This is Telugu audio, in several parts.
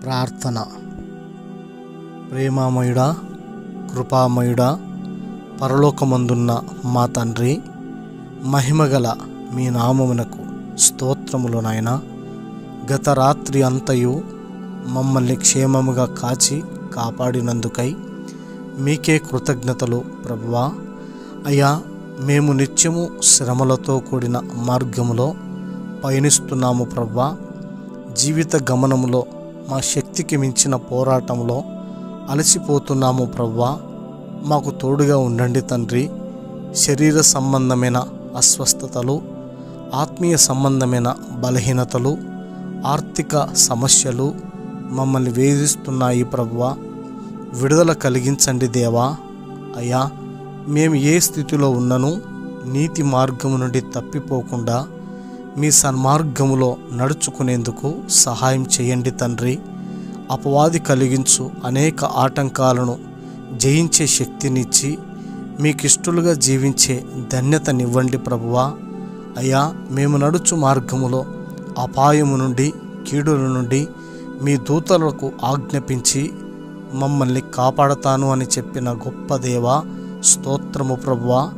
ప్రార్థన. ప్రేమామయుడా, కృపామయుడా, పరలోకమందున్న మా తండ్రి, మహిమగల మీ నామమునకు స్తోత్రములు నాయనా. గత రాత్రి అంతయు మమ్మల్ని క్షేమముగా కాచి కాపాడినందుకై మీకే కృతజ్ఞతలు ప్రభువా. అయ్యా, మేము నిత్యము శ్రమలతో కూడిన మార్గములో పయనిస్తున్నాము ప్రభువా. జీవిత గమనములో మా శక్తికి మించిన పోరాటంలో అలసిపోతున్నాము ప్రభువా. మాకు తోడుగా ఉండండి తండ్రి. శరీర సంబంధమైన అస్వస్థతలు, ఆత్మీయ సంబంధమైన బలహీనతలు, ఆర్థిక సమస్యలు మమ్మల్ని వేధిస్తున్నాయి ప్రభువా. విడుదల కలిగించండి దేవా. అయ్యా, మేము ఏ స్థితిలో ఉన్నను నీతి మార్గము నుండి తప్పిపోకుండా మీ సన్మార్గములో నడుచుకునేందుకు సహాయం చేయండి తండ్రి. అపవాది కలిగించు అనేక ఆటంకాలను జయించే శక్తినిచ్చి మీకిష్టలుగా జీవించే ధన్యతనివ్వండి ప్రభువా. అయ్యా, మేము నడుచు మార్గములో అపాయము నుండి, కీడుల నుండి మీ దూతలకు ఆజ్ఞాపించి మమ్మల్ని కాపాడతాను అని చెప్పిన గొప్ప దేవా, స్తోత్రము ప్రభువా.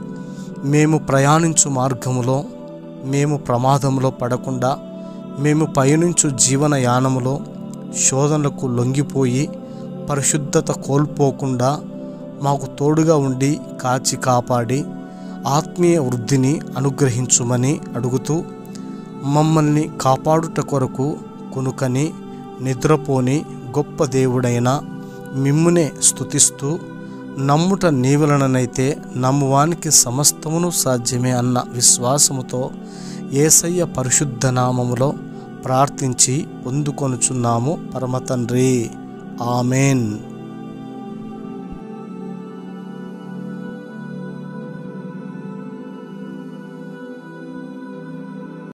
మేము ప్రయాణించు మార్గములో మేము ప్రమాదంలో పడకుండా, మేము పయనించు జీవనయానములో శోధనలకు లొంగిపోయి పరిశుద్ధత కోల్పోకుండా మాకు తోడుగా ఉండి కాచి కాపాడి ఆత్మీయ వృద్ధిని అనుగ్రహించుమని అడుగుతూ, మమ్మల్ని కాపాడుట కొరకు కునుకని నిద్రపోని గొప్ప దేవుడైన మిమ్మునే స్తుతిస్తూ, నమ్ముట నీ వలననైతే నమ్మువానికి సమస్తమును సాధ్యమే అన్న విశ్వాసముతో యేసయ్య పరిశుద్ధ నామములో ప్రార్థించి పొందుకొనుచున్నాము పరమ తండ్రి. ఆమెన్.